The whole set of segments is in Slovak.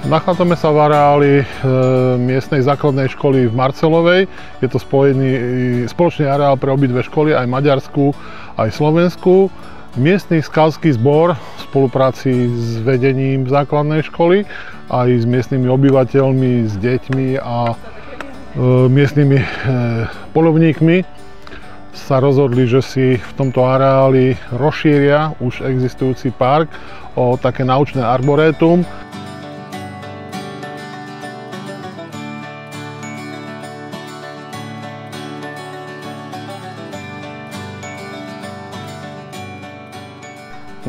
Nachádzame sa v areáli miestnej základnej školy v Marcelovej. Je to spoločný areál pre obidve školy, aj maďarsku, aj slovenskú. Miestny skalský zbor v spolupráci s vedením základnej školy, aj s miestnymi obyvateľmi, s deťmi a miestnymi poľovníkmi sa rozhodli, že si v tomto areáli rozšíria už existujúci park o také naučné arborétum.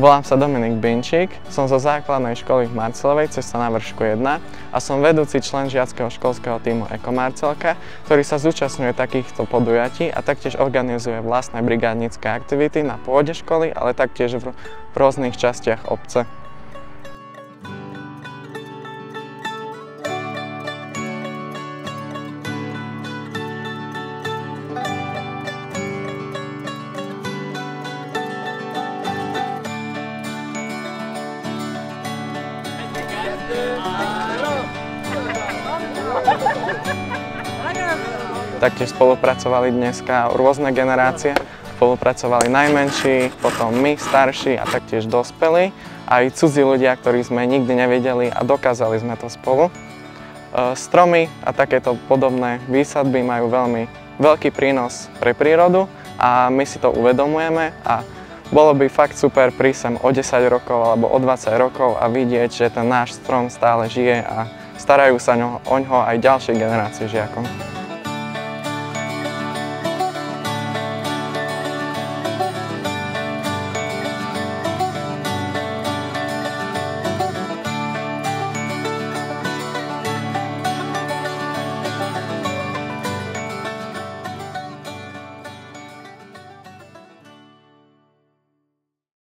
Volám sa Dominik Binčík, som zo základnej školy v Marcelovej, Cesta na vršku 1 a som vedúci člen žiackého školského tímu Eko Marcelka, ktorý sa zúčastňuje takýchto podujatí a taktiež organizuje vlastné brigádnické aktivity na pôde školy, ale taktiež v rôznych častiach obce. Taktiež spolupracovali dneska rôzne generácie, spolupracovali najmenší, potom my, starší a taktiež dospelí, aj cudzí ľudia, ktorí sme nikdy nevideli a dokázali sme to spolu. Stromy a takéto podobné výsadby majú veľmi veľký prínos pre prírodu a my si to uvedomujeme a bolo by fakt super prísť sem o 10 rokov alebo o 20 rokov a vidieť, že ten náš strom stále žije a starajú sa oňho aj ďalšie generácie žiakov.